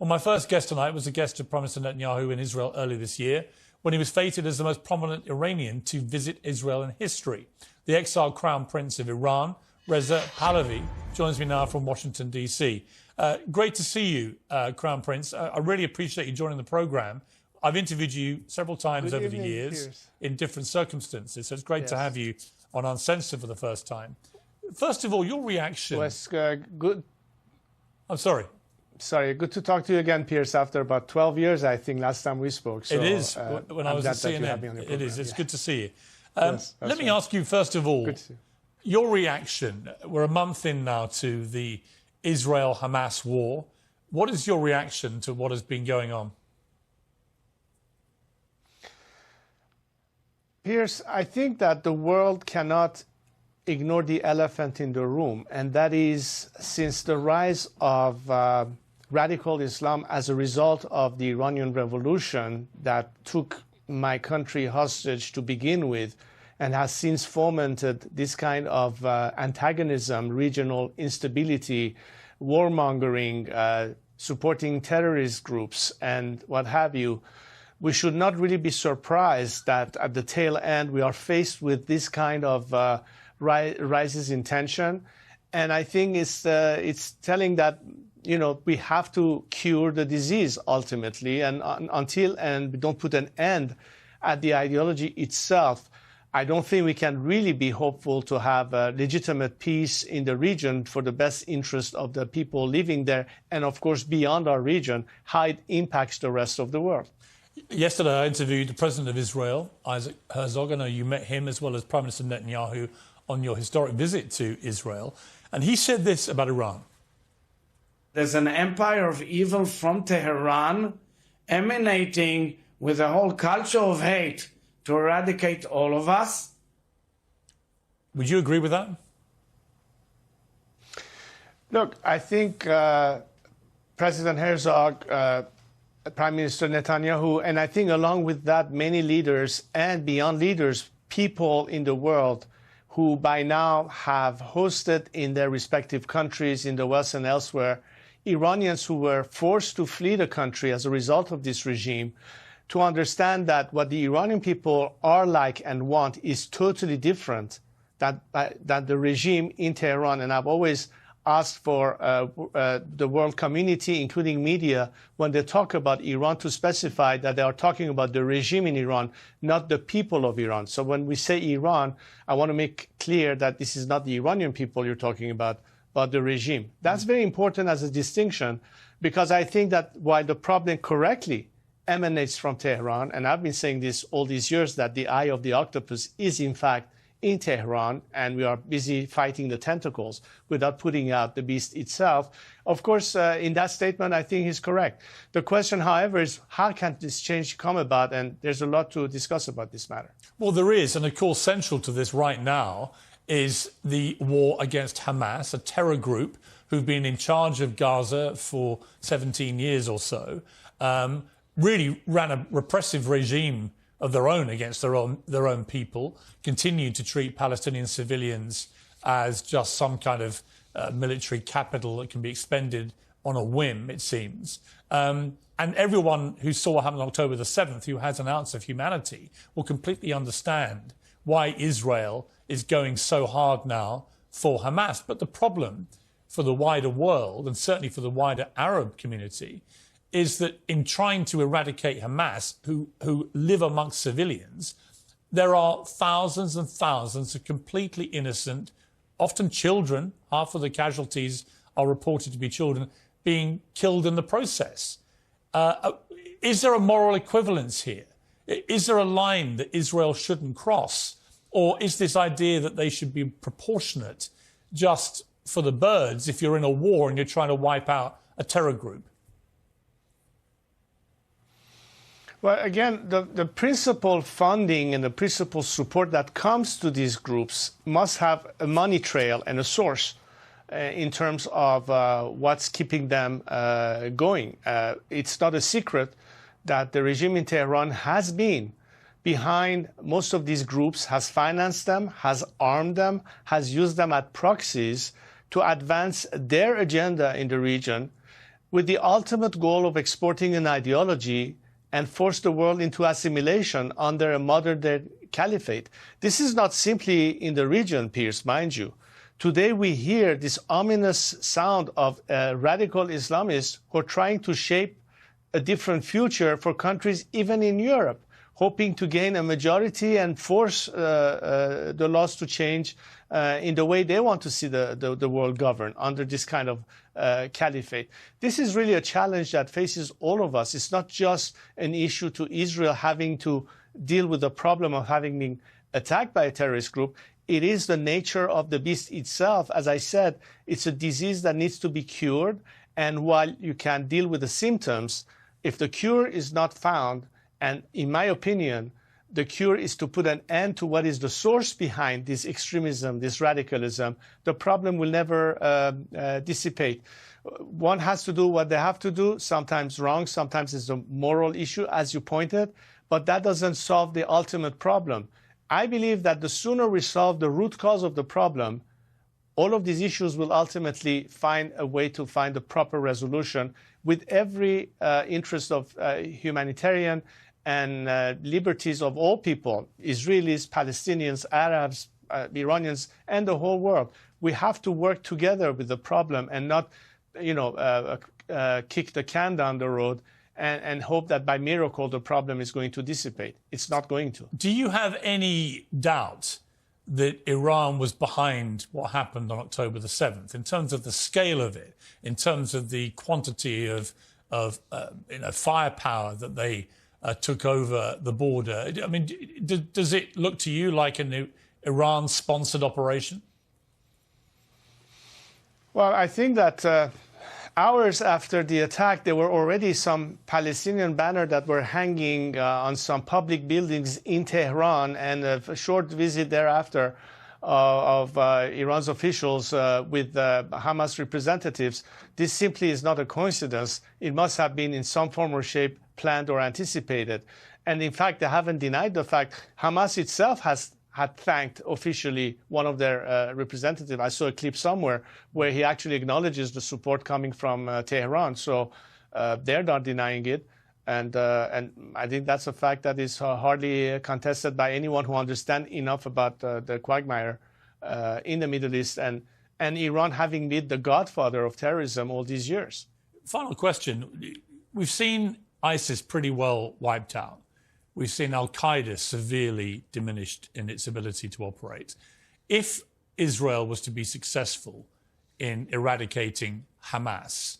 Well, my first guest tonight was a guest of Prime Minister Netanyahu in Israel earlier this year, when he was feted as the most prominent Iranian to visit Israel in history. The exiled Crown Prince of Iran, Reza Pahlavi, joins me now from Washington, D.C. Great to see you, Crown Prince. I really appreciate you joining the programme. I've interviewed you several times over the years Piers. In different circumstances, so it's great to have you on Uncensored for the first time. First of all, your reaction... Well, it's good. I'm sorry. Sorry, good to talk to you again, Piers, after about 12 years, I think, last time we spoke. So, it is. When I was at CNN, it is. It's good to see you. Let me ask you, first of all, your reaction. We're a month in now to the Israel-Hamas war. What is your reaction to what has been going on? Piers, I think that the world cannot ignore the elephant in the room, and that is, since the rise of radical Islam as a result of the Iranian Revolution that took my country hostage to begin with and has since fomented this kind of antagonism, regional instability, warmongering, supporting terrorist groups, and what have you, we should not really be surprised that at the tail end we are faced with this kind of rises in tension. And I think it's telling that, you know, we have to cure the disease ultimately, and we don't put an end at the ideology itself, I don't think we can really be hopeful to have a legitimate peace in the region for the best interest of the people living there, and of course beyond our region, how it impacts the rest of the world. Yesterday I interviewed the President of Israel, Isaac Herzog. I know you met him as well as Prime Minister Netanyahu on your historic visit to Israel, and he said this about Iran. There's an empire of evil from Tehran emanating with a whole culture of hate to eradicate all of us. Would you agree with that? Look, I think President Herzog, Prime Minister Netanyahu, and I think along with that many leaders and beyond leaders, people in the world who by now have hosted in their respective countries in the West and elsewhere, Iranians who were forced to flee the country as a result of this regime, to understand that what the Iranian people are like and want is totally different than the regime in Tehran. And I've always asked for the world community, including media, when they talk about Iran, to specify that they are talking about the regime in Iran, not the people of Iran. So when we say Iran, I want to make clear that this is not the Iranian people you're talking about, but the regime. That's very important as a distinction, because I think that while the problem correctly emanates from Tehran, and I've been saying this all these years, that the eye of the octopus is in fact in Tehran, and we are busy fighting the tentacles without putting out the beast itself. Of course, in that statement, I think he's correct. The question, however, is how can this change come about? And there's a lot to discuss about this matter. Well, there is, and of course, central to this right now is the war against Hamas, a terror group who've been in charge of Gaza for 17 years or so, really ran a repressive regime of their own against their own people, continued to treat Palestinian civilians as just some kind of military capital that can be expended on a whim, it seems. And everyone who saw what happened on October the 7th, who has an ounce of humanity, will completely understand why Israel is going so hard now for Hamas. But the problem for the wider world, and certainly for the wider Arab community, is that in trying to eradicate Hamas, who live amongst civilians, there are thousands and thousands of completely innocent, often children, half of the casualties are reported to be children, being killed in the process. Is there a moral equivalence here? Is there a line that Israel shouldn't cross? Or is this idea that they should be proportionate just for the birds if you're in a war and you're trying to wipe out a terror group? Well, again, the principal funding and the principal support that comes to these groups must have a money trail and a source in terms of what's keeping them going. It's not a secret that the regime in Tehran has been behind most of these groups, has financed them, has armed them, has used them as proxies to advance their agenda in the region, with the ultimate goal of exporting an ideology and force the world into assimilation under a modern-day caliphate. This is not simply in the region, Piers, mind you. Today we hear this ominous sound of radical Islamists who are trying to shape a different future for countries even in Europe, hoping to gain a majority and force the laws to change in the way they want to see the world governed under this kind of caliphate. This is really a challenge that faces all of us. It's not just an issue to Israel having to deal with the problem of having been attacked by a terrorist group. It is the nature of the beast itself. As I said, it's a disease that needs to be cured. And while you can deal with the symptoms, if the cure is not found, and in my opinion, the cure is to put an end to what is the source behind this extremism, this radicalism, the problem will never dissipate. One has to do what they have to do, sometimes wrong, sometimes it's a moral issue, as you pointed, but that doesn't solve the ultimate problem. I believe that the sooner we solve the root cause of the problem, all of these issues will ultimately find a way to find the proper resolution with every interest of humanitarian and liberties of all people, Israelis, Palestinians, Arabs, Iranians, and the whole world. We have to work together with the problem and not, kick the can down the road and hope that by miracle the problem is going to dissipate. It's not going to. Do you have any doubt that Iran was behind what happened on October the 7th in terms of the scale of it, in terms of the quantity of firepower that they took over the border? I mean, does it look to you like an Iran-sponsored operation? Well, I think that hours after the attack, there were already some Palestinian banners that were hanging on some public buildings in Tehran, and a short visit thereafter of Iran's officials with Hamas representatives. This simply is not a coincidence. It must have been in some form or shape planned or anticipated. And in fact, they haven't denied the fact. Hamas itself had thanked officially one of their representatives. I saw a clip somewhere where he actually acknowledges the support coming from Tehran. So they're not denying it. And I think that's a fact that is hardly contested by anyone who understands enough about the quagmire in the Middle East and Iran having been the godfather of terrorism all these years. Final question. We've seen ISIS pretty well wiped out. We've seen al-Qaeda severely diminished in its ability to operate. If Israel was to be successful in eradicating Hamas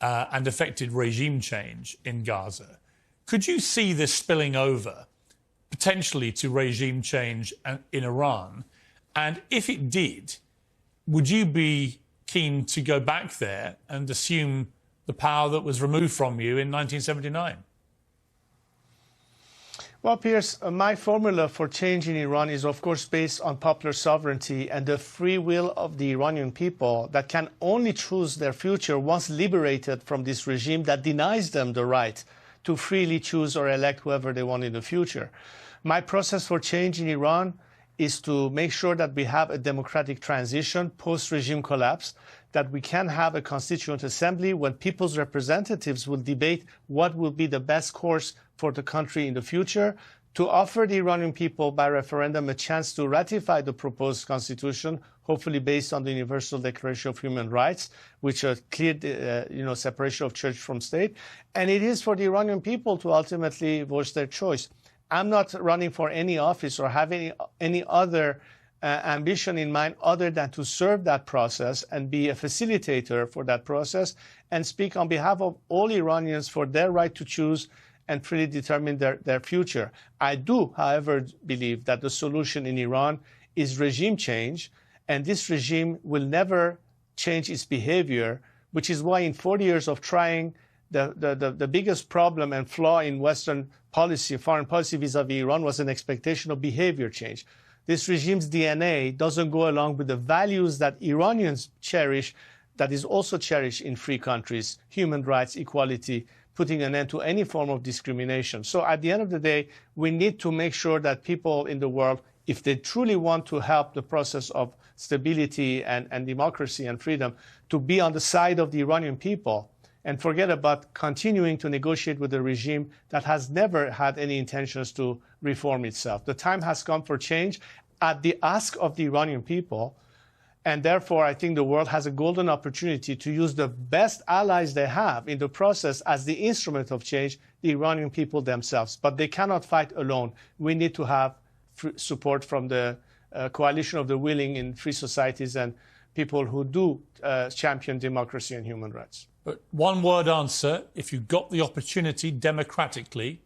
and effected regime change in Gaza, could you see this spilling over potentially to regime change in Iran? And if it did, would you be keen to go back there and assume the power that was removed from you in 1979? Well, Piers, my formula for change in Iran is, of course, based on popular sovereignty and the free will of the Iranian people that can only choose their future once liberated from this regime that denies them the right to freely choose or elect whoever they want in the future. My process for change in Iran is to make sure that we have a democratic transition post-regime collapse, that we can have a constituent assembly when people's representatives will debate what will be the best course for the country in the future, to offer the Iranian people by referendum a chance to ratify the proposed constitution, hopefully based on the Universal Declaration of Human Rights, which are clear, separation of church from state. And it is for the Iranian people to ultimately voice their choice. I'm not running for any office or have any other ambition in mind other than to serve that process and be a facilitator for that process and speak on behalf of all Iranians for their right to choose and freely determine their future. I do, however, believe that the solution in Iran is regime change, and this regime will never change its behavior, which is why in 40 years of trying, the biggest problem and flaw in Western policy, foreign policy vis-a-vis Iran was an expectation of behavior change. This regime's DNA doesn't go along with the values that Iranians cherish, that is also cherished in free countries: human rights, equality, putting an end to any form of discrimination. So at the end of the day, we need to make sure that people in the world, if they truly want to help the process of stability and democracy and freedom, to be on the side of the Iranian people and forget about continuing to negotiate with a regime that has never had any intentions to reform itself. The time has come for change at the ask of the Iranian people. And therefore, I think the world has a golden opportunity to use the best allies they have in the process as the instrument of change, the Iranian people themselves. But they cannot fight alone. We need to have support from the coalition of the willing in free societies and people who do champion democracy and human rights. But one word answer, if you got the opportunity democratically,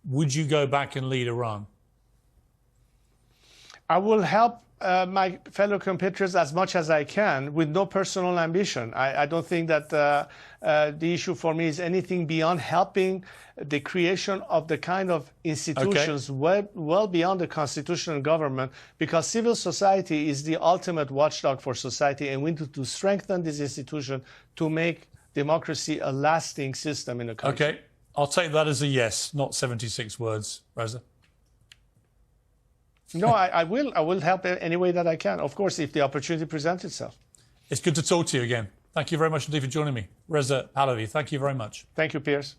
would you go back and lead Iran? I will help my fellow compatriots as much as I can with no personal ambition. I don't think that the issue for me is anything beyond helping the creation of the kind of institutions well beyond the constitutional government, because civil society is the ultimate watchdog for society, and we need to strengthen this institution to make democracy a lasting system in a country. Okay, I'll take that as a yes, not 76 words, Reza. No, I will help any way that I can, of course, if the opportunity presents itself. It's good to talk to you again. Thank you very much indeed for joining me. Reza Pahlavi, thank you very much. Thank you, Piers.